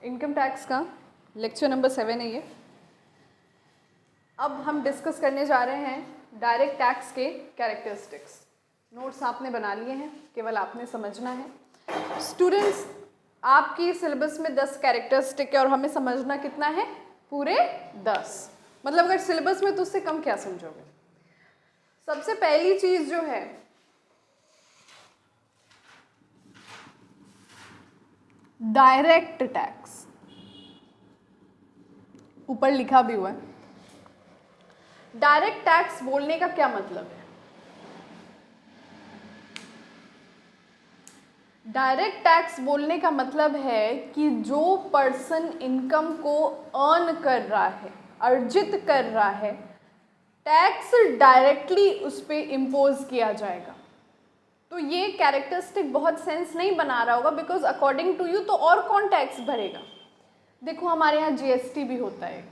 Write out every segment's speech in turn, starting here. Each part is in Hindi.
इनकम टैक्स का लेक्चर नंबर 7 है ये। अब हम डिस्कस करने जा रहे हैं डायरेक्ट टैक्स के कैरेक्टरिस्टिक्स। नोट्स आपने बना लिए हैं, केवल आपने समझना है। स्टूडेंट्स, आपकी सिलेबस में 10 कैरेक्टरिस्टिक है और हमें समझना कितना है? पूरे 10। मतलब अगर सिलेबस में तो उससे कम क्या समझोगे। सबसे पहली चीज़ जो है डायरेक्ट टैक्स, ऊपर लिखा भी हुआ है। डायरेक्ट टैक्स बोलने का क्या मतलब है? डायरेक्ट टैक्स बोलने का मतलब है कि जो पर्सन इनकम को अर्न कर रहा है, अर्जित कर रहा है, टैक्स डायरेक्टली उस पर इम्पोज किया जाएगा। तो ये कैरेक्टरिस्टिक बहुत सेंस नहीं बना रहा होगा, बिकॉज अकॉर्डिंग टू यू तो और कौन टैक्स भरेगा। देखो हमारे यहाँ जीएसटी भी होता है।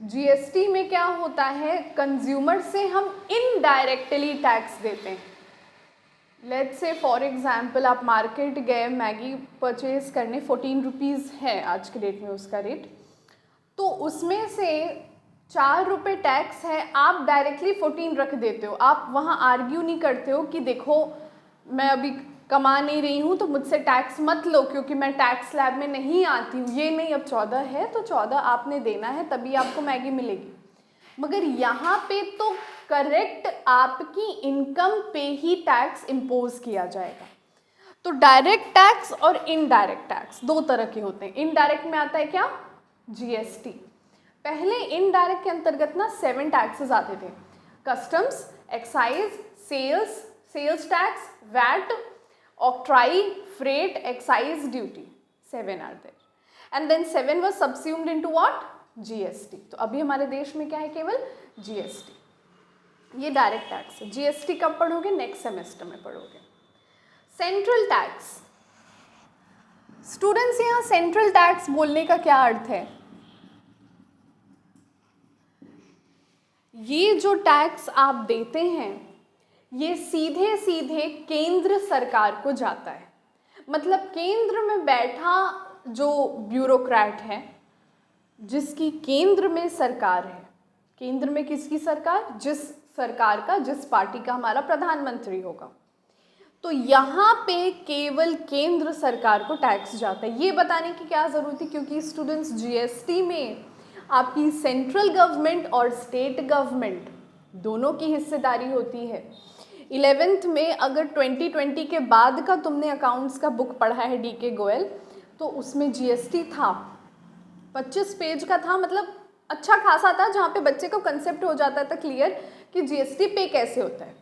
जीएसटी में क्या होता है, कंज्यूमर से हम इनडायरेक्टली टैक्स देते हैं। लेट्स से फॉर एग्जाम्पल आप मार्केट गए, मैगी परचेज करने, 14 रुपीज़ है आज के डेट में उसका रेट, तो उसमें से 4 रुपये टैक्स है, आप डायरेक्टली 14 रख देते हो। आप वहाँ आर्ग्यू नहीं करते हो कि देखो मैं अभी कमा नहीं रही हूँ तो मुझसे टैक्स मत लो क्योंकि मैं टैक्स स्लैब में नहीं आती हूँ। ये नहीं, अब 14 है तो 14 आपने देना है तभी आपको मैगी मिलेगी। मगर यहाँ पे तो करेक्ट आपकी इनकम पे ही टैक्स इम्पोज किया जाएगा। तो डायरेक्ट टैक्स और इनडायरेक्ट टैक्स दो तरह के होते हैं। इनडायरेक्ट में आता है क्या? जीएसटी। पहले इनडायरेक्ट के अंतर्गत ना 7 टैक्सेस आते थे। Customs, excise, sales tax, VAT, octroi, freight, excise duty, 7 are there, and then 7 was subsumed into what? GST. तो अभी हमारे देश में क्या है? केवल जीएसटी। ये डायरेक्ट टैक्स है। जीएसटी कब पढ़ोगे? नेक्स्ट सेमेस्टर में पढ़ोगे। Central tax. स्टूडेंट्स, यहाँ सेंट्रल टैक्स बोलने का क्या अर्थ है? ये जो टैक्स आप देते हैं ये सीधे सीधे केंद्र सरकार को जाता है। मतलब केंद्र में बैठा जो ब्यूरोक्रेट है, जिसकी केंद्र में सरकार है, केंद्र में किसकी सरकार? जिस सरकार का, जिस पार्टी का हमारा प्रधानमंत्री होगा, तो यहाँ पे केवल केंद्र सरकार को टैक्स जाता है। ये बताने की क्या ज़रूरत है, क्योंकि स्टूडेंट्स जीएसटी में आपकी सेंट्रल गवर्नमेंट और स्टेट गवर्नमेंट दोनों की हिस्सेदारी होती है। 11th में अगर 2020 के बाद का तुमने अकाउंट्स का बुक पढ़ा है डीके गोयल, तो उसमें जीएसटी था, 25 पेज का था। मतलब अच्छा खासा था, जहाँ पे बच्चे को कंसेप्ट हो जाता था क्लियर कि जीएसटी पे कैसे होता है।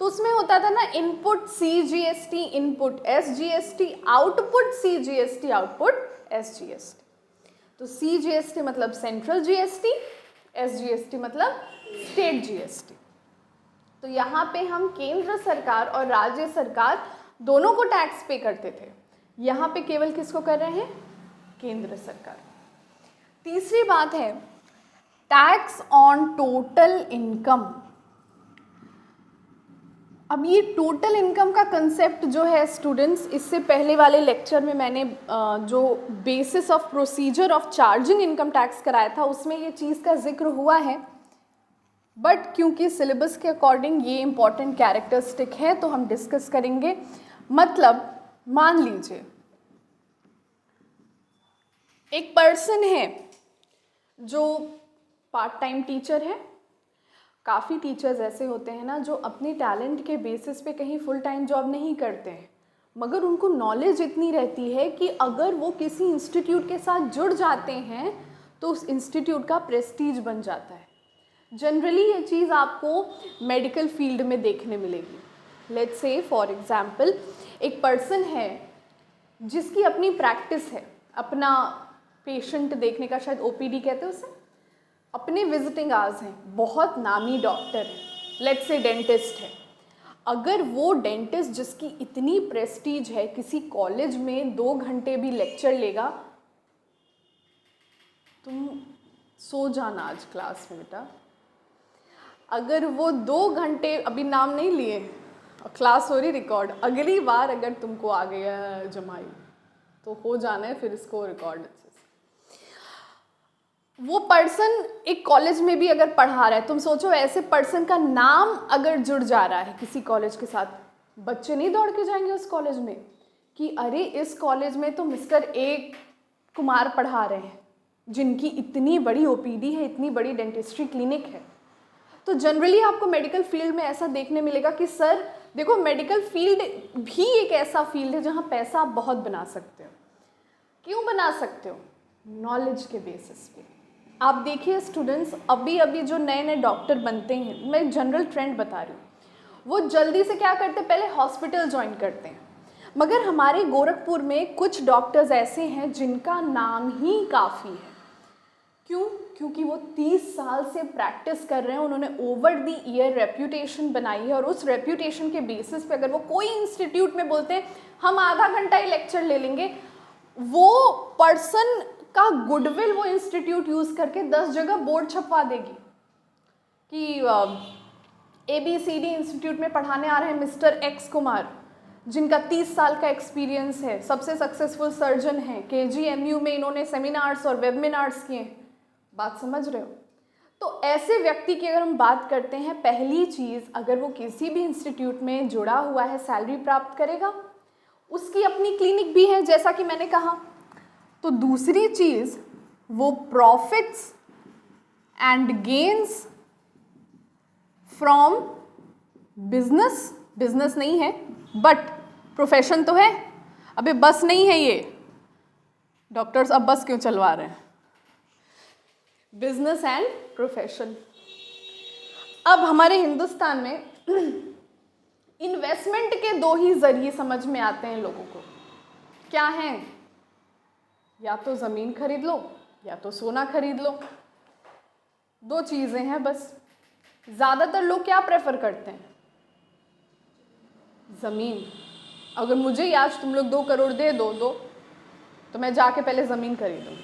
तो उसमें होता था ना, input CGST, input SGST, output CGST, output SGST. तो सीजीएसटी मतलब सेंट्रल जीएसटी, एसजीएसटी मतलब स्टेट जीएसटी। तो यहाँ पे हम केंद्र सरकार और राज्य सरकार दोनों को टैक्स पे करते थे। यहाँ पे केवल किसको कर रहे हैं? केंद्र सरकार। तीसरी बात है टैक्स ऑन टोटल इनकम। अब ये टोटल इनकम का कंसेप्ट जो है स्टूडेंट्स, इससे पहले वाले लेक्चर में मैंने जो basis of procedure of charging income tax कराया था उसमें ये चीज़ का जिक्र हुआ है, बट क्योंकि सिलेबस के अकॉर्डिंग ये इम्पॉर्टेंट कैरेक्टरिस्टिक है तो हम डिस्कस करेंगे। मतलब मान लीजिए एक पर्सन है जो पार्ट टाइम टीचर है। काफ़ी टीचर्स ऐसे होते हैं ना जो अपने टैलेंट के बेसिस पे कहीं फुल टाइम जॉब नहीं करते हैं, मगर उनको नॉलेज इतनी रहती है कि अगर वो किसी इंस्टीट्यूट के साथ जुड़ जाते हैं तो उस इंस्टीट्यूट का प्रेस्टीज बन जाता है। जनरली ये चीज़ आपको मेडिकल फील्ड में देखने मिलेगी। लेट्स से फॉर एग्जांपल एक पर्सन है जिसकी अपनी प्रैक्टिस है, अपना पेशेंट देखने का, शायद ओपीडी कहते हैं उसे, अपने विजिटिंग आवर्स हैं, बहुत नामी डॉक्टर है, लेट्स से डेंटिस्ट है। अगर वो डेंटिस्ट जिसकी इतनी प्रेस्टीज है किसी कॉलेज में 2 घंटे भी लेक्चर लेगा, तुम सो जाना आज क्लास में बेटा। अगर वो 2 घंटे, अभी नाम नहीं लिए, क्लास हो रही रिकॉर्ड, अगली बार अगर तुमको आ गया जमाई तो हो जाना है फिर इसको रिकॉर्ड अच्छे से। वो पर्सन एक कॉलेज में भी अगर पढ़ा रहा है, तुम सोचो ऐसे पर्सन का नाम अगर जुड़ जा रहा है किसी कॉलेज के साथ, बच्चे नहीं दौड़ के जाएंगे उस कॉलेज में कि अरे इस कॉलेज में तो मिस्टर ए कुमार पढ़ा रहे हैं, जिनकी इतनी बड़ी ओपीडी है, इतनी बड़ी डेंटिस्ट्री क्लिनिक है। तो जनरली आपको मेडिकल फील्ड में ऐसा देखने मिलेगा कि सर देखो, मेडिकल फील्ड भी एक ऐसा फील्ड है जहाँ पैसा आप बहुत बना सकते हो। क्यों बना सकते हो? नॉलेज के बेसिस पे। आप देखिए स्टूडेंट्स, अभी अभी जो नए नए डॉक्टर बनते हैं, मैं जनरल ट्रेंड बता रही हूँ, वो जल्दी से क्या करते हैं, पहले हॉस्पिटल ज्वाइन करते हैं। मगर हमारे गोरखपुर में कुछ डॉक्टर्स ऐसे हैं जिनका नाम ही काफ़ी है। क्यों? क्योंकि वो 30 साल से प्रैक्टिस कर रहे हैं, उन्होंने ओवर द ईयर रेप्यूटेशन बनाई है, और उस रेप्यूटेशन के बेसिस पे अगर वो कोई इंस्टीट्यूट में बोलते हैं हम आधा घंटा ही लेक्चर ले लेंगे, वो पर्सन का गुडविल वो इंस्टीट्यूट यूज़ करके 10 जगह बोर्ड छपवा देगी कि ABCD इंस्टीट्यूट में पढ़ाने आ रहे हैं मिस्टर एक्स कुमार, जिनका 30 साल का एक्सपीरियंस है, सबसे सक्सेसफुल सर्जन हैं, KGMU में इन्होंने सेमिनार्स और वेबिनार्स किए। बात समझ रहे हो? तो ऐसे व्यक्ति की अगर हम बात करते हैं, पहली चीज़, अगर वो किसी भी इंस्टीट्यूट में जुड़ा हुआ है सैलरी प्राप्त करेगा, उसकी अपनी क्लिनिक भी है जैसा कि मैंने कहा। तो दूसरी चीज़, वो profits and gains from business, business नहीं है बट प्रोफेशन तो है। अबे बस नहीं है ये, डॉक्टर्स अब बस क्यों चलवा रहे हैं? Business and profession. अब हमारे हिंदुस्तान में इन्वेस्टमेंट के 2 ही जरिए समझ में आते हैं लोगों को। क्या हैं? या तो ज़मीन खरीद लो या तो सोना खरीद लो, 2 चीज़ें हैं बस। ज़्यादातर लोग क्या प्रेफर करते हैं? ज़मीन। अगर मुझे ही आज तुम लोग 2 करोड़ दे दो तो मैं जाके पहले ज़मीन खरीदूँगी,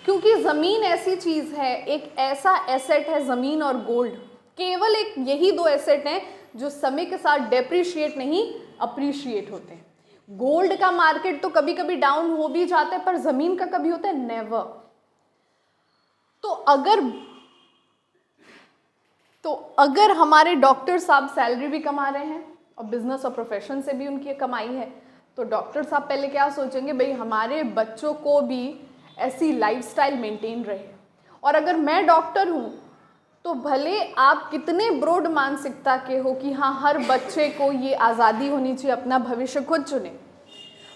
क्योंकि ज़मीन ऐसी चीज़ है, एक ऐसा एसेट है ज़मीन और गोल्ड। केवल एक यही 2 एसेट हैं जो समय के साथ डेप्रिशिएट नहीं अप्रिशिएट होते हैं। गोल्ड का मार्केट तो कभी कभी डाउन हो भी जाता है, पर ज़मीन का कभी होता है? नेवर। तो अगर हमारे डॉक्टर साहब सैलरी भी कमा रहे हैं और बिजनेस और प्रोफेशन से भी उनकी कमाई है, तो डॉक्टर साहब पहले क्या सोचेंगे, भाई हमारे बच्चों को भी ऐसी लाइफस्टाइल मेंटेन रहे। और अगर मैं डॉक्टर हूँ तो भले आप कितने ब्रॉड मानसिकता के हो कि हाँ हर बच्चे को ये आज़ादी होनी चाहिए अपना भविष्य खुद चुने,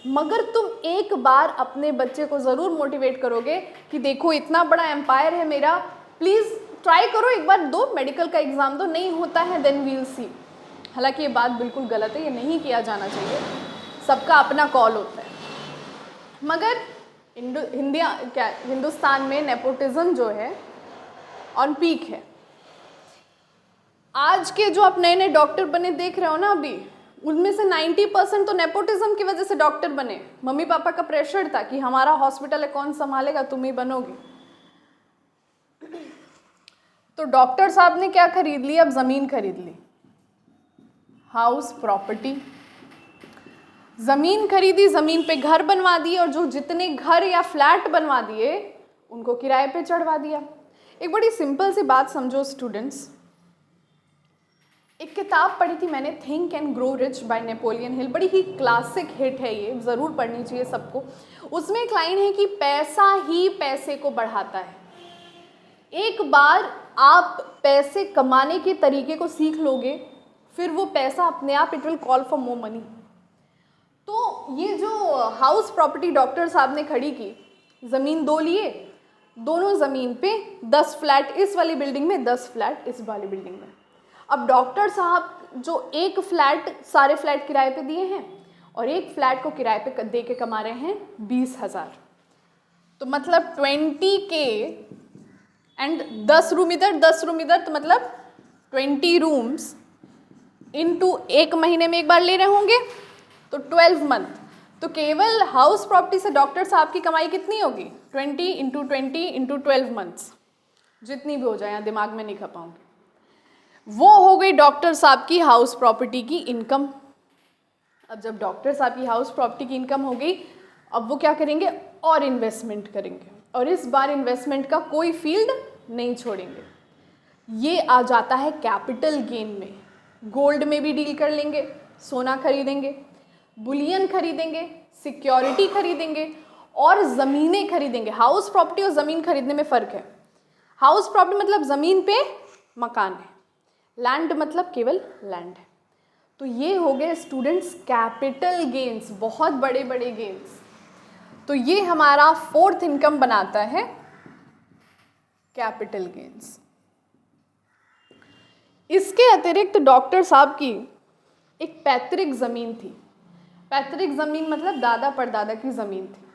मगर तुम एक बार अपने बच्चे को ज़रूर मोटिवेट करोगे कि देखो इतना बड़ा एम्पायर है मेरा, प्लीज़ ट्राई करो, एक बार दो, मेडिकल का एग्ज़ाम दो, नहीं होता है देन वील सी। हालांकि ये बात बिल्कुल गलत है, ये नहीं किया जाना चाहिए, सबका अपना कॉल होता है। मगर हिंदुस्तान में नेपोटिज्म जो है ऑन पीक है। आज के जो आप नए नए डॉक्टर बने देख रहे हो ना अभी, उनमें से 90% तो नेपोटिज्म की वजह से डॉक्टर बने। मम्मी पापा का प्रेशर था कि हमारा हॉस्पिटल है, कौन संभालेगा, तुम ही बनोगे। तो डॉक्टर साहब ने क्या खरीद ली? अब ज़मीन खरीद ली, हाउस प्रॉपर्टी, ज़मीन खरीदी, ज़मीन पे घर बनवा दिए, और जो जितने घर या फ्लैट बनवा दिए उनको किराए पे चढ़वा दिया। एक बड़ी सिंपल सी बात समझो स्टूडेंट्स, एक किताब पढ़ी थी मैंने, think and grow rich by Napoleon Hill, बड़ी ही क्लासिक हिट है ये, ज़रूर पढ़नी चाहिए सबको। उसमें एक लाइन है कि पैसा ही पैसे को बढ़ाता है। एक बार आप पैसे कमाने के तरीके को सीख लोगे, फिर वो पैसा अपने आप it will call for more money. तो ये जो हाउस प्रॉपर्टी डॉक्टर साहब ने खड़ी की, ज़मीन 2 लिए, दोनों ज़मीन पे 10 फ्लैट इस वाली बिल्डिंग में, 10 फ्लैट इस वाली बिल्डिंग में। अब डॉक्टर साहब जो एक फ्लैट, सारे फ्लैट किराए पे दिए हैं और एक फ्लैट को किराए पे दे के कमा रहे हैं 20,000। तो मतलब 20K एंड 10 रूम इधर 10 रूम इधर, तो मतलब 20 रूम्स इनटू 1 महीने में एक बार ले रहे होंगे, तो 12 मंथ। तो केवल हाउस प्रॉपर्टी से डॉक्टर साहब की कमाई कितनी होगी? 20 इंटू 20 इंटू 12 मंथ्स, जितनी भी हो जाए, यहाँ दिमाग में नहीं खपाऊंगी। वो हो गई डॉक्टर साहब की हाउस प्रॉपर्टी की इनकम। अब जब डॉक्टर साहब की हाउस प्रॉपर्टी की इनकम हो गई, अब वो क्या करेंगे? और इन्वेस्टमेंट करेंगे। और इस बार इन्वेस्टमेंट का कोई फील्ड नहीं छोड़ेंगे। ये आ जाता है कैपिटल गेन में। गोल्ड में भी डील कर लेंगे, सोना खरीदेंगे, बुलियन खरीदेंगे, सिक्योरिटी खरीदेंगे और ज़मीनें खरीदेंगे। हाउस प्रॉपर्टी और ज़मीन खरीदने में फ़र्क है। हाउस प्रॉपर्टी मतलब ज़मीन पे मकान है, लैंड मतलब केवल लैंड है। तो ये हो गए स्टूडेंट्स कैपिटल गेन्स, बहुत बड़े बड़े गेन्स। तो ये हमारा फोर्थ इनकम बनाता है कैपिटल गेन्स। इसके अतिरिक्त डॉक्टर साहब की एक पैतृक ज़मीन थी। पैतृक ज़मीन मतलब दादा परदादा की ज़मीन थी।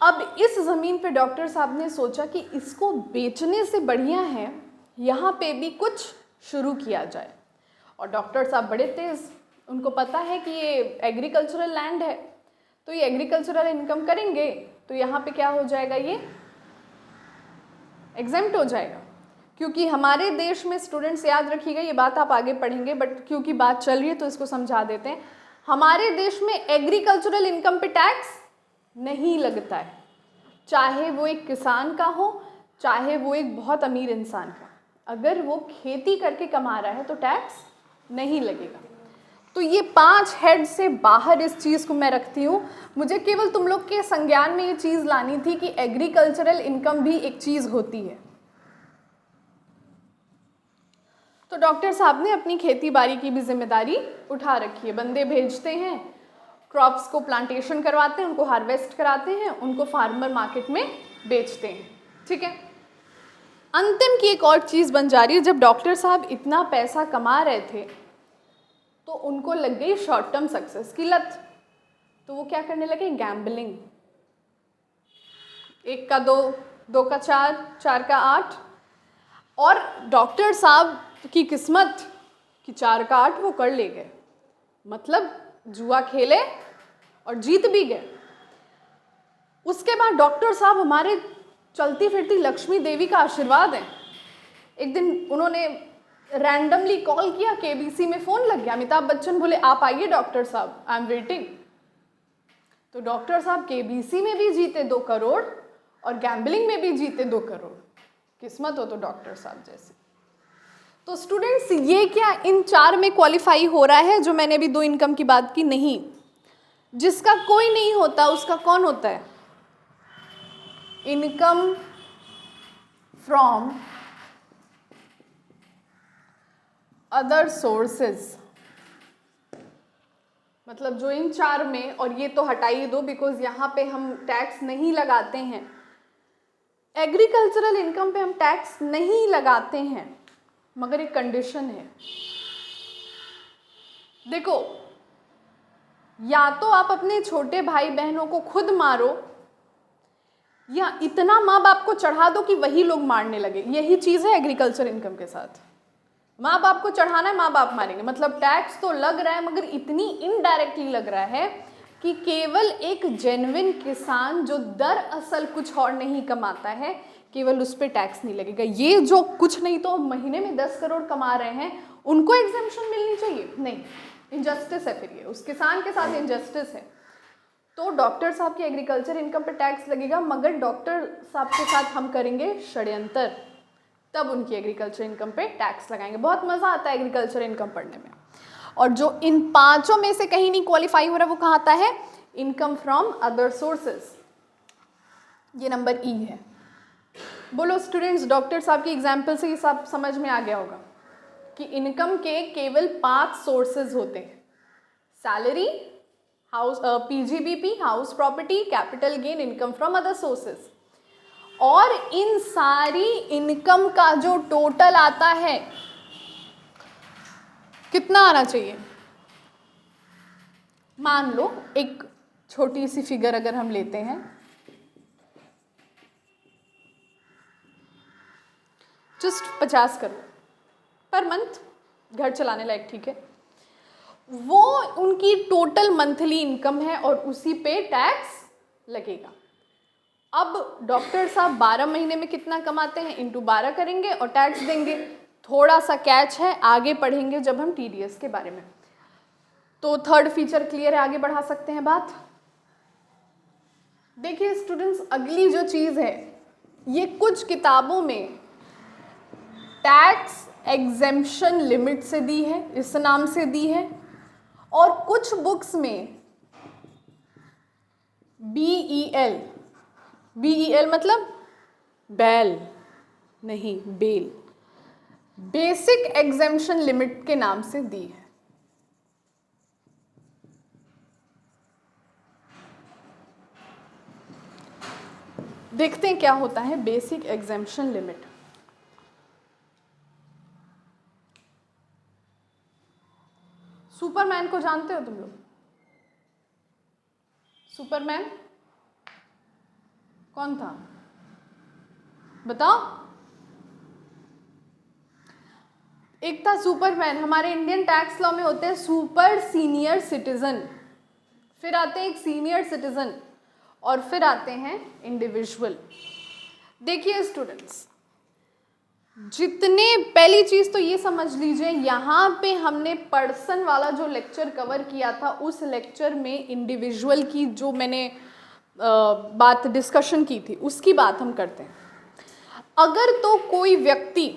अब इस ज़मीन पे डॉक्टर साहब ने सोचा कि इसको बेचने से बढ़िया है यहाँ पे भी कुछ शुरू किया जाए। और डॉक्टर साहब बड़े तेज़, उनको पता है कि ये एग्रीकल्चरल लैंड है, तो ये एग्रीकल्चरल इनकम करेंगे तो यहाँ पे क्या हो जाएगा, ये एग्जेम्प्ट हो जाएगा। क्योंकि हमारे देश में स्टूडेंट्स याद रखिएगा, ये बात आप आगे पढ़ेंगे बट क्योंकि बात चल रही है तो इसको समझा देते हैं। हमारे देश में एग्रीकल्चरल इनकम पे टैक्स नहीं लगता है, चाहे वो एक किसान का हो, चाहे वो एक बहुत अमीर इंसान का। अगर वो खेती करके कमा रहा है तो टैक्स नहीं लगेगा। तो ये 5 हेड से बाहर इस चीज़ को मैं रखती हूँ। मुझे केवल तुम लोग के संज्ञान में ये चीज़ लानी थी कि एग्रीकल्चरल इनकम भी एक चीज़ होती है। तो डॉक्टर साहब ने अपनी खेती बाड़ी की भी जिम्मेदारी उठा रखी है। बंदे भेजते हैं, क्रॉप्स को प्लांटेशन करवाते हैं, उनको हार्वेस्ट कराते हैं, उनको फार्मर मार्केट में बेचते हैं। ठीक है। अंतिम की एक और चीज़ बन जा रही है, जब डॉक्टर साहब इतना पैसा कमा रहे थे तो उनको लग गई शॉर्ट टर्म सक्सेस की लत। तो वो क्या करने लगे, गैम्बलिंग। 1 का 2, 2 का 4, 4 का 8। और डॉक्टर साहब की किस्मत कि 4 का 8 वो कर ले गए, मतलब जुआ खेले और जीत भी गए। उसके बाद डॉक्टर साहब हमारे चलती फिरती लक्ष्मी देवी का आशीर्वाद है। एक दिन उन्होंने रैंडमली कॉल किया, केबीसी में फ़ोन लग गया, अमिताभ बच्चन बोले आप आइए डॉक्टर साहब, आई एम वेटिंग। तो डॉक्टर साहब केबीसी में भी जीते 2 करोड़ और गैम्बलिंग में भी जीते 2 करोड़। किस्मत हो तो डॉक्टर साहब जैसे। तो स्टूडेंट्स ये क्या इन 4 में क्वालिफाई हो रहा है जो मैंने अभी 2 इनकम की बात की? नहीं। जिसका कोई नहीं होता उसका कौन होता है? Income from other sources. मतलब जो इन 4 में, और ये तो हटा ही दो बिकॉज यहाँ पे हम टैक्स नहीं लगाते हैं, एग्रीकल्चरल इनकम पे हम टैक्स नहीं लगाते हैं, मगर एक कंडीशन है। देखो, या तो आप अपने छोटे भाई बहनों को खुद मारो या इतना माँ बाप को चढ़ा दो कि वही लोग मारने लगे। यही चीज़ है एग्रीकल्चर इनकम के साथ। माँ बाप को चढ़ाना है, माँ बाप मारेंगे। मतलब टैक्स तो लग रहा है मगर इतनी इनडायरेक्टली लग रहा है कि केवल एक जेन्युइन किसान जो दरअसल कुछ और नहीं कमाता है, केवल उस पर टैक्स नहीं लगेगा। ये जो कुछ नहीं तो महीने में 10 करोड़ कमा रहे हैं उनको एग्जेम्पशन मिलनी चाहिए? नहीं, इनजस्टिस है। फिर ये उस किसान के साथ इनजस्टिस है। तो डॉक्टर साहब की एग्रीकल्चर इनकम पे टैक्स लगेगा, मगर डॉक्टर साहब के साथ हम करेंगे षड्यंत्र, तब उनकी एग्रीकल्चर इनकम पे टैक्स लगाएंगे। बहुत मज़ा आता है एग्रीकल्चर इनकम पढ़ने में। और जो इन 5 में से कहीं नहीं क्वालिफाई हो रहा वो कहाँ आता है? Income from other sources. ये नंबर ई है। बोलो स्टूडेंट्स, डॉक्टर साहब की एग्जाम्पल से ये सब समझ में आ गया होगा कि इनकम के केवल 5 सोर्सेज होते हैं। Salary, house, PGBP, house property, capital gain, income from other sources. और इन सारी इनकम का जो टोटल आता है कितना आना चाहिए? मान लो एक छोटी सी फिगर अगर हम लेते हैं, जस्ट 50 करोड़ पर मंथ, घर चलाने लायक, ठीक है। वो उनकी टोटल मंथली इनकम है और उसी पे टैक्स लगेगा। अब डॉक्टर साहब 12 महीने में कितना कमाते हैं, इंटू 12 करेंगे और टैक्स देंगे। थोड़ा सा कैच है, आगे पढ़ेंगे जब हम टीडीएस के बारे में। तो 3rd फीचर क्लियर है, आगे बढ़ा सकते हैं बात। देखिए स्टूडेंट्स, अगली जो चीज़ है, ये कुछ किताबों में टैक्स एग्जेम्पशन लिमिट से दी है, इस नाम से दी है, और कुछ बुक्स में BEL, BEL मतलब बैल नहीं, बेल, बेसिक एग्जेम्पशन लिमिट के नाम से दी है। देखते हैं क्या होता है बेसिक एग्जेम्पशन लिमिट। सुपरमैन को जानते हो तुम लोग? सुपरमैन कौन था, बताओ? एक था सुपरमैन। हमारे इंडियन टैक्स लॉ में होते हैं सुपर सीनियर सिटीजन, फिर आते हैं एक सीनियर सिटीजन, और फिर आते हैं इंडिविजुअल। देखिए स्टूडेंट्स, जितने, पहली चीज़ तो ये समझ लीजिए, यहाँ पे हमने पर्सन वाला जो लेक्चर कवर किया था, उस लेक्चर में इंडिविजुअल की जो मैंने बात डिस्कशन की थी, उसकी बात हम करते हैं। अगर तो कोई व्यक्ति,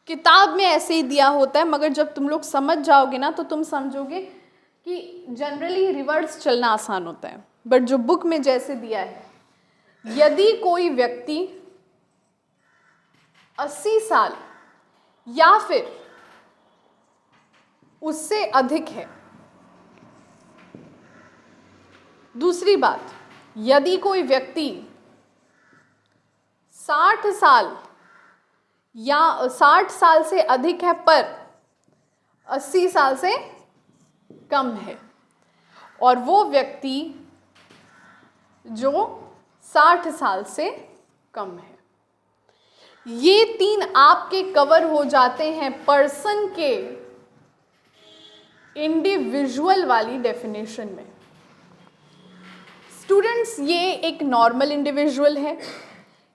किताब में ऐसे ही दिया होता है, मगर जब तुम लोग समझ जाओगे ना तो तुम समझोगे कि जनरली रिवर्स चलना आसान होता है, बट जो बुक में जैसे दिया है, यदि कोई व्यक्ति 80 साल या फिर उससे अधिक है, दूसरी बात, यदि कोई व्यक्ति 60 साल या 60 साल से अधिक है पर 80 साल से कम है, और वो व्यक्ति जो 60 साल से कम है, ये तीन आपके कवर हो जाते हैं पर्सन के इंडिविजुअल वाली डेफिनेशन में। स्टूडेंट्स, ये एक नॉर्मल इंडिविजुअल है,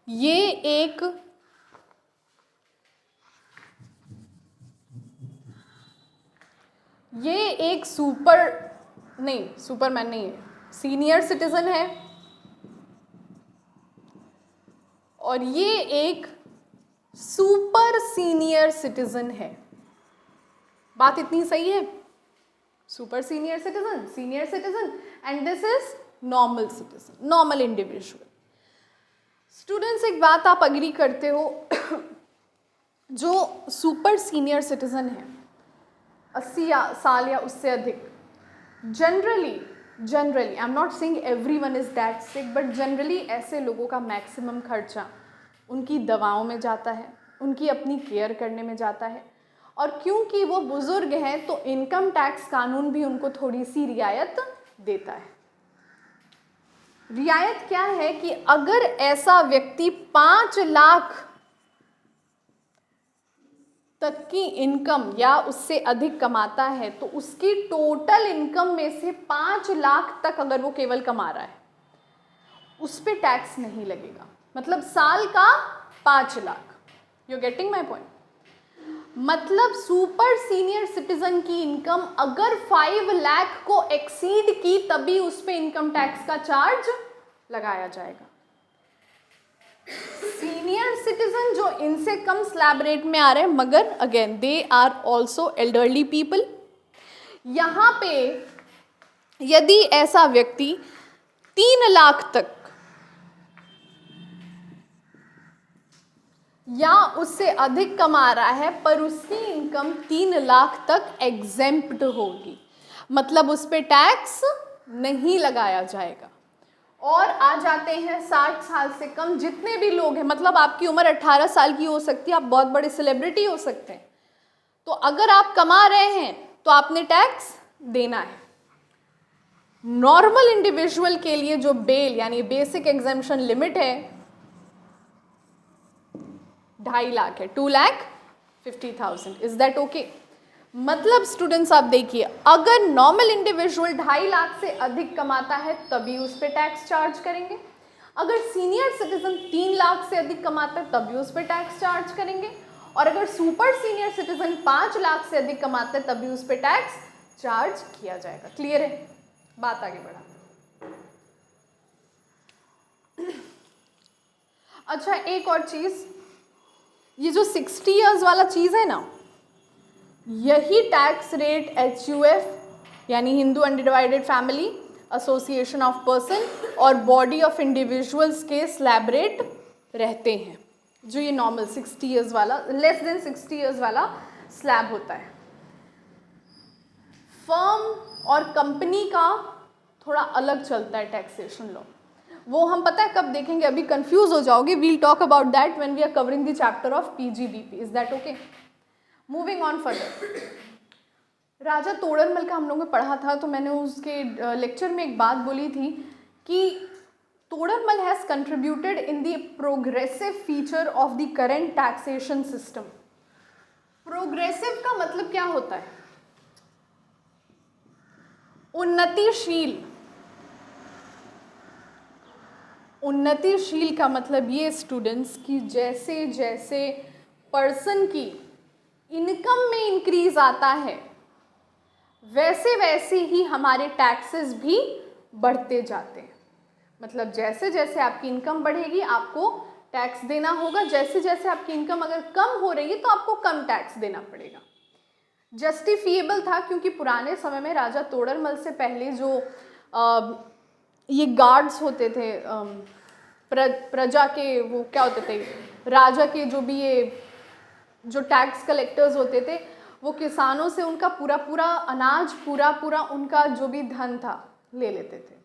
ये एक सुपरमैन नहीं है, सीनियर सिटीजन है, और ये एक सुपर सीनियर सिटीजन है। बात इतनी सही है? Super senior citizen, senior citizen, and this is normal citizen, normal individual. Students, एक बात आप एग्री करते हो, जो सुपर सीनियर सिटीजन है 80 साल या उससे अधिक, generally I am not saying everyone is that sick, but generally ऐसे लोगों का मैक्सिमम खर्चा उनकी दवाओं में जाता है, उनकी अपनी केयर करने में जाता है, और क्योंकि वो बुजुर्ग हैं तो इनकम टैक्स कानून भी उनको थोड़ी सी रियायत देता है। रियायत क्या है कि अगर ऐसा व्यक्ति 5 लाख तक की इनकम या उससे अधिक कमाता है, तो उसकी टोटल इनकम में से 5 लाख तक अगर वो केवल कमा रहा है, उस पर टैक्स नहीं लगेगा। मतलब साल का 5 lakh. You getting my point? मतलब सुपर सीनियर सिटीजन की इनकम अगर 5 लाख को एक्सीड की, तभी उस पर इनकम टैक्स का चार्ज लगाया जाएगा। सीनियर सिटीजन जो इनसे कम स्लैब रेट में आ रहे हैं, मगर again they are also elderly people. यहाँ पे यदि ऐसा व्यक्ति 3 लाख तक या उससे अधिक कमा रहा है, पर उसकी इनकम 3 लाख तक एग्जेम्प्ट होगी, मतलब उस पर टैक्स नहीं लगाया जाएगा। और आ जाते हैं 60 साल से कम जितने भी लोग हैं, मतलब आपकी उम्र 18 साल की हो सकती है, आप बहुत बड़े सेलिब्रिटी हो सकते हैं, तो अगर आप कमा रहे हैं तो आपने टैक्स देना है। नॉर्मल इंडिविजुअल के लिए जो बेल यानी बेसिक एग्जेम्पशन लिमिट है 2.5 लाख है, 2,50,000। Is that okay? मतलब स्टूडेंट्स आप देखिए, अगर नॉर्मल इंडिविजुअल 2.5 लाख से अधिक कमाता है तभी उस पर टैक्स चार्ज करेंगे, अगर सीनियर सिटीजन 3 लाख से अधिक कमाता है तभी उस पर टैक्स चार्ज करेंगे, और अगर सुपर सीनियर सिटीजन 5 लाख से अधिक कमाता है तभी उस पर टैक्स चार्ज किया जाएगा। क्लियर है? बात आगे बढ़ाते हैं। अच्छा एक और चीज़, ये जो 60 इयर्स वाला चीज़ है ना, यही टैक्स रेट HUF यानी Hindu undivided family, association of person और बॉडी ऑफ इंडिविजुअल्स के स्लैब रेट रहते हैं, जो ये नॉर्मल 60 इयर्स वाला, लेस देन 60 इयर्स वाला स्लैब होता है। फर्म और कंपनी का थोड़ा अलग चलता है टैक्सेशन लॉ, वो हम पता है कब देखेंगे, अभी कंफ्यूज हो जाओगे, we'll talk about that when we are covering the chapter of PGBP, is that okay? Moving on further, Raja Todarmal का हम लोगों ने पढ़ा था, तो मैंने उसके लेक्चर में एक बात बोली थी कि Todarmal has contributed in the progressive feature of the current taxation system. Progressive का मतलब क्या होता है? उन्नतिशील। उन्नतिशील का मतलब ये स्टूडेंट्स कि जैसे जैसे पर्सन की इनकम में इंक्रीज आता है, वैसे वैसे ही हमारे टैक्सेस भी बढ़ते जाते हैं। मतलब जैसे जैसे आपकी इनकम बढ़ेगी आपको टैक्स देना होगा, जैसे जैसे आपकी इनकम अगर कम हो रही है तो आपको कम टैक्स देना पड़ेगा। जस्टिफिएबल था क्योंकि पुराने समय में राजा तोड़रमल से पहले जो ये गार्ड्स होते थे, प्रजा के, वो क्या होते थे, राजा के जो भी ये जो टैक्स कलेक्टर्स होते थे, वो किसानों से उनका पूरा पूरा अनाज, पूरा पूरा उनका जो भी धन था ले लेते थे।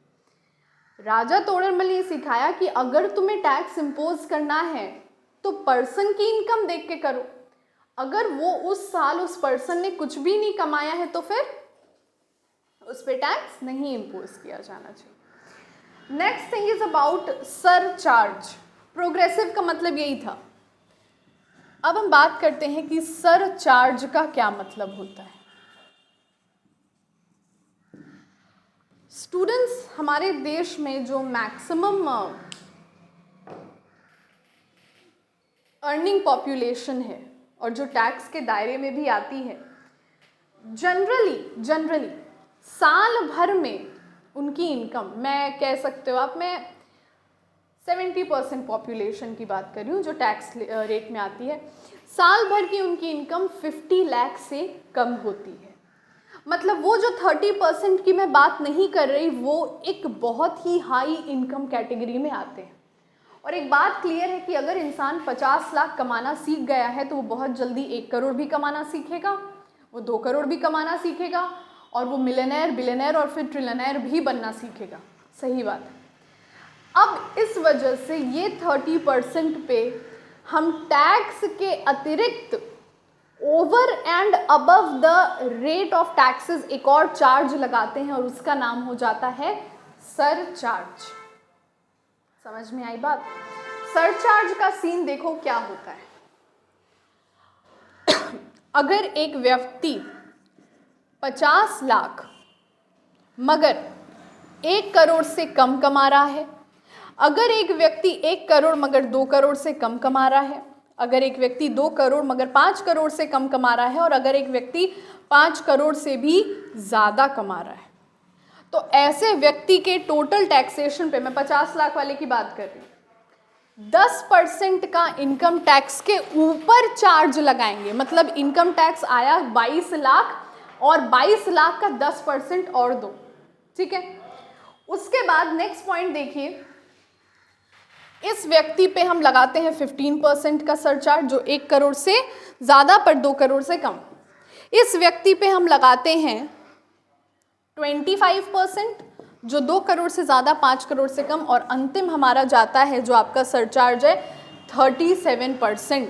राजा तोड़रमल ने सिखाया कि अगर तुम्हें टैक्स इम्पोज करना है तो पर्सन की इनकम देख के करो, अगर वो उस साल उस पर्सन ने कुछ भी नहीं कमाया है तो फिर उस पर टैक्स नहीं इम्पोज किया जाना चाहिए। Next thing is about surcharge. Progressive का मतलब यही था। अब हम बात करते हैं कि सरचार्ज का क्या मतलब होता है। स्टूडेंट्स, हमारे देश में जो मैक्सिमम अर्निंग पॉपुलेशन है और जो टैक्स के दायरे में भी आती है, जनरली साल भर में उनकी इनकम, मैं कह सकते हो आप, मैं 70% पॉपुलेशन की बात कर रही हूँ जो टैक्स रेट में आती है, साल भर की उनकी इनकम 50 लाख से कम होती है। मतलब वो जो 30% की मैं बात नहीं कर रही, वो एक बहुत ही हाई इनकम कैटेगरी में आते हैं। और एक बात क्लियर है कि अगर इंसान 50 लाख कमाना सीख गया है तो वो बहुत जल्दी 1 करोड़ भी कमाना सीखेगा, वो 2 करोड़ भी कमाना सीखेगा, और वो मिलियनेयर, बिलियनेयर और फिर ट्रिलियनेयर भी बनना सीखेगा। सही बात है। अब इस वजह से ये 30% पे हम टैक्स के अतिरिक्त over and above the rate of taxes एक और चार्ज लगाते हैं और उसका नाम हो जाता है सरचार्ज। समझ में आई बात? सरचार्ज का सीन देखो क्या होता है। अगर एक व्यक्ति 50 लाख मगर 1 करोड़ से कम कमा रहा है, अगर एक व्यक्ति 1 करोड़ मगर 2 करोड़ से कम कमा रहा है, अगर एक व्यक्ति 2 करोड़ मगर 5 करोड़ से कम कमा रहा है, और अगर एक व्यक्ति 5 करोड़ से भी ज़्यादा कमा रहा है, तो ऐसे व्यक्ति के टोटल टैक्सेशन पे, मैं 50 लाख वाले की बात कर रही हूँ, 10% का इनकम टैक्स के ऊपर चार्ज लगाएंगे। मतलब इनकम टैक्स आया 22 लाख और 22 लाख का 10% और दो, ठीक है। उसके बाद नेक्स्ट पॉइंट देखिए, इस व्यक्ति पे हम लगाते हैं 15% का सरचार्ज जो 1 करोड़ से ज़्यादा पर 2 करोड़ से कम। इस व्यक्ति पे हम लगाते हैं 25% जो 2 करोड़ से ज़्यादा, 5 करोड़ से कम, और अंतिम हमारा जाता है जो आपका सरचार्ज है 37%,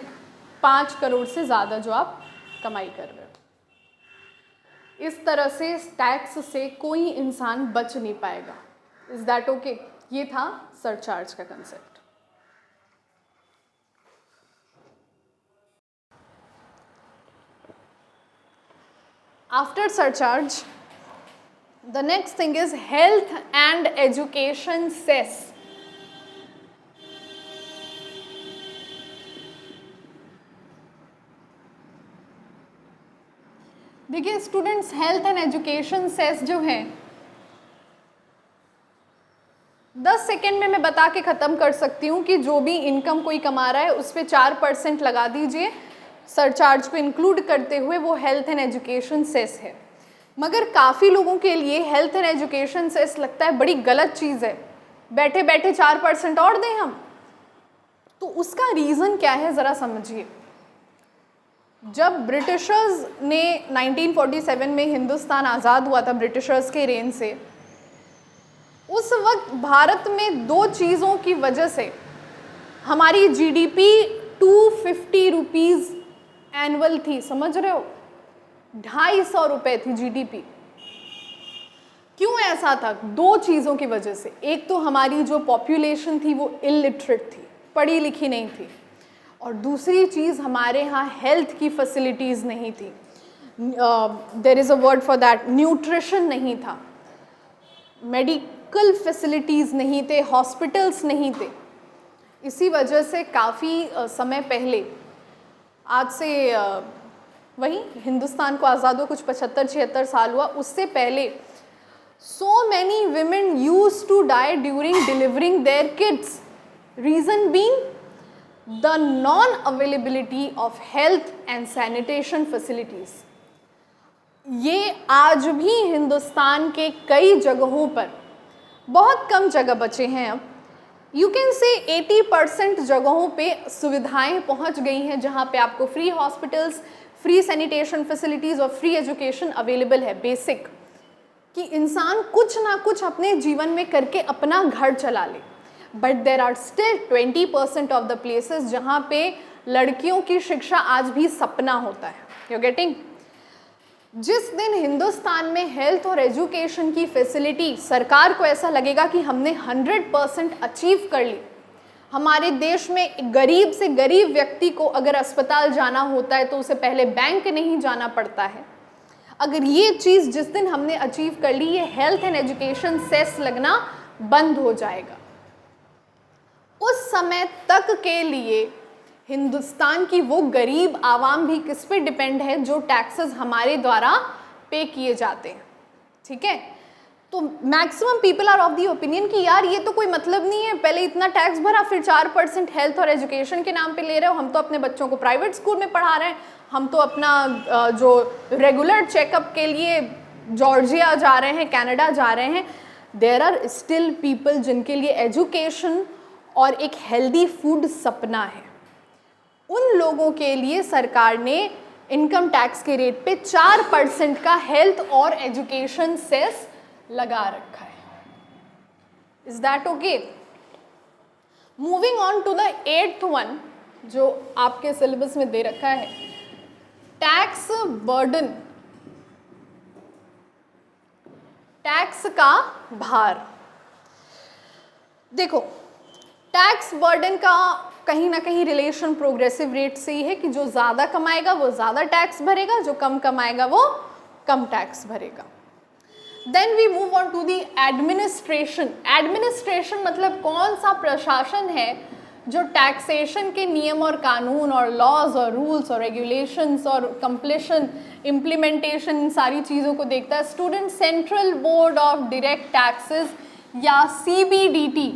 5 करोड़ से ज़्यादा जो आप कमाई कर रहे हो। इस तरह से टैक्स से कोई इंसान बच नहीं पाएगा। Is that okay? ये था सरचार्ज का concept. After surcharge, the next thing is health and education cess. देखिए students, health and education cess जो है 10 10 सेकेंड में मैं बता के ख़त्म कर सकती हूँ कि जो भी इनकम कोई कमा रहा है उस पर 4% लगा दीजिए सरचार्ज को इंक्लूड करते हुए, वो हेल्थ एंड एजुकेशन सेस है। मगर काफ़ी लोगों के लिए हेल्थ एंड एजुकेशन सेस लगता है बड़ी गलत चीज़ है, बैठे बैठे 4% और दें हम। तो उसका रीज़न क्या है ज़रा समझिए। जब ब्रिटिशर्स ने 1947 में हिंदुस्तान आज़ाद हुआ था ब्रिटिशर्स के रेन से, उस वक्त भारत में 2 चीज़ों की वजह से हमारी जीडीपी 250 रुपीज़ एनुअल थी, समझ रहे हो, 250 रुपये थी जीडीपी। क्यों ऐसा था? 2 चीज़ों की वजह से। एक तो हमारी जो पॉपुलेशन थी वो इलिटरेट थी, पढ़ी लिखी नहीं थी, और दूसरी चीज़ हमारे यहाँ हेल्थ की फैसिलिटीज़ नहीं थी। There is a word for that, nutrition नहीं था, मेडिकल फैसिलिटीज़ नहीं थे, हॉस्पिटल्स नहीं थे। इसी वजह से काफ़ी समय पहले, आज से वही हिंदुस्तान को आज़ाद हुआ कुछ 75-76 साल हुआ, उससे पहले so many women used to die during delivering their kids. Reason being the non-availability of health and sanitation facilities. ये आज भी हिंदुस्तान के कई जगहों पर, बहुत कम जगह बचे हैं अब, यू कैन से 80% जगहों पे सुविधाएं पहुंच गई हैं जहां पे आपको free hospitals, free sanitation facilities और फ्री एजुकेशन अवेलेबल है। बेसिक कि इंसान कुछ ना कुछ अपने जीवन में करके अपना घर चला ले। But there are still 20% of the places जहाँ पे लड़कियों की शिक्षा आज भी सपना होता है। You getting? जिस दिन हिंदुस्तान में हेल्थ और एजुकेशन की फैसिलिटी सरकार को ऐसा लगेगा कि हमने 100% अचीव कर ली, हमारे देश में गरीब से गरीब व्यक्ति को अगर अस्पताल जाना होता है तो उसे पहले बैंक नहीं जाना पड़ता है, अगर ये चीज़ जिस दिन हमने अचीव कर ली, ये हेल्थ एंड एजुकेशन सेस लगना बंद हो जाएगा। उस समय तक के लिए हिंदुस्तान की वो गरीब आवाम भी किस पे डिपेंड है? जो टैक्सेस हमारे द्वारा पे किए जाते हैं। ठीक है, तो maximum people are of the opinion कि यार ये तो कोई मतलब नहीं है, पहले इतना टैक्स भरा फिर 4% हेल्थ और एजुकेशन के नाम पे ले रहे हो, हम तो अपने बच्चों को प्राइवेट स्कूल में पढ़ा रहे हैं, हम तो अपना जो रेगुलर चेकअप के लिए जॉर्जिया जा रहे हैं, कनाडा जा रहे हैं। देयर आर स्टिल पीपल जिनके लिए एजुकेशन और एक हेल्दी फूड सपना है। उन लोगों के लिए सरकार ने इनकम टैक्स के रेट पे 4% का हेल्थ और एजुकेशन सेस लगा रखा है। Is that okay? Moving on to the 8th one जो आपके सिलेबस में दे रखा है, टैक्स बर्डन, टैक्स का भार। देखो, टैक्स बर्डन का कहीं ना कहीं रिलेशन प्रोग्रेसिव रेट से ही है कि जो ज़्यादा कमाएगा वो ज़्यादा टैक्स भरेगा, जो कम कमाएगा वो कम टैक्स भरेगा। Then we move on to the administration. Administration मतलब कौन सा प्रशासन है जो टैक्सेशन के नियम और कानून और लॉज और रूल्स और रेगुलेशंस और कंप्लीशन, इम्प्लीमेंटेशन, इन सारी चीज़ों को देखता है। Student, central board of direct taxes या CBDT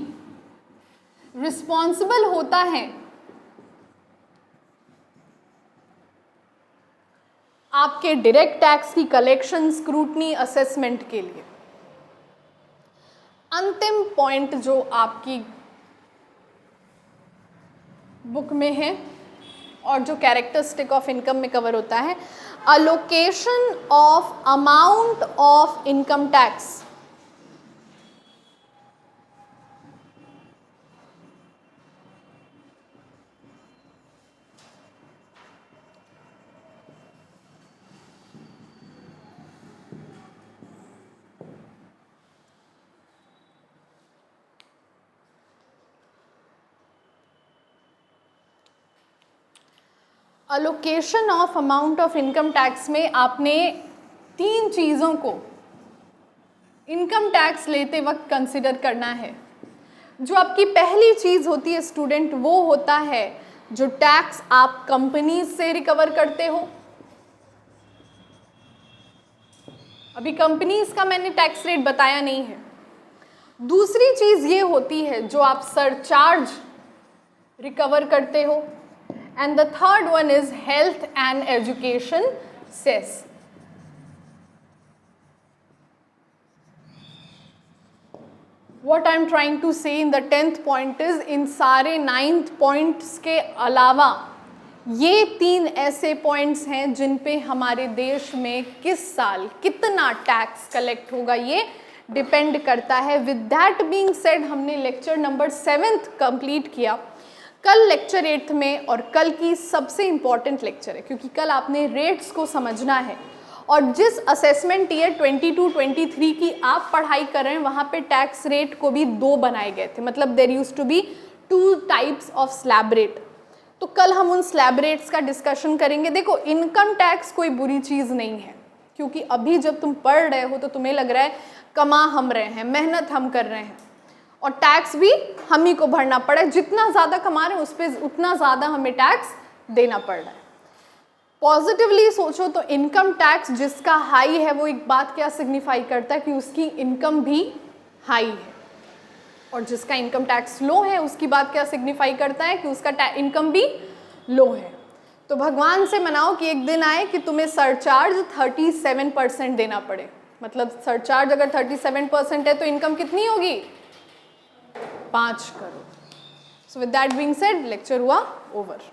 रिस्पॉन्सिबल होता है आपके डायरेक्ट टैक्स की कलेक्शन, स्क्रूटनी, असेसमेंट के लिए। अंतिम पॉइंट जो आपकी बुक में है और जो कैरेक्टरिस्टिक ऑफ इनकम में कवर होता है, allocation of amount of income tax. Allocation of amount of income tax में आपने 3 चीज़ों को इनकम टैक्स लेते वक्त कंसिडर करना है। जो आपकी पहली चीज़ होती है स्टूडेंट, वो होता है जो टैक्स आप कंपनी से रिकवर करते हो। अभी कंपनीज का मैंने टैक्स रेट बताया नहीं है। दूसरी चीज़ ये होती है जो आप सरचार्ज रिकवर करते हो, and the third one is health and education cess. What I am trying to say in the 10th point is, इन सारे 9th points के अलावा ये 3 ऐसे पॉइंट्स हैं जिन पे हमारे देश में किस साल कितना टैक्स कलेक्ट होगा ये डिपेंड करता है। विद दैट बीइंग सेड, हमने लेक्चर नंबर 7th कंप्लीट किया। कल लेक्चर 8th में, और कल की सबसे इम्पॉर्टेंट लेक्चर है क्योंकि कल आपने रेट्स को समझना है, और जिस असेसमेंट ईयर 22-23 की आप पढ़ाई कर रहे हैं वहाँ पे टैक्स रेट को भी 2 बनाए गए थे, मतलब there used to be 2 types of slab rate. तो कल हम उन स्लैब रेट्स का डिस्कशन करेंगे। देखो, इनकम टैक्स कोई बुरी चीज़ नहीं है, क्योंकि अभी जब तुम पढ़ रहे हो तो तुम्हें लग रहा है कमा हम रहे हैं, मेहनत हम कर रहे हैं, और टैक्स भी हम ही को भरना पड़ा है। जितना ज़्यादा कमा रहे हैं उस पर उतना ज़्यादा हमें टैक्स देना पड़ रहा है। पॉजिटिवली सोचो तो इनकम टैक्स जिसका हाई है वो एक बात क्या सिग्निफाई करता है कि उसकी इनकम भी हाई है, और जिसका इनकम टैक्स लो है उसकी बात क्या सिग्निफाई करता है कि उसका इनकम भी लो है। तो भगवान से मनाओ कि एक दिन आए कि तुम्हें सरचार्ज 37% देना पड़े, मतलब सरचार्ज अगर 37% है तो इनकम कितनी होगी? 5 crore. So with that being said, lecture हुआ ओवर।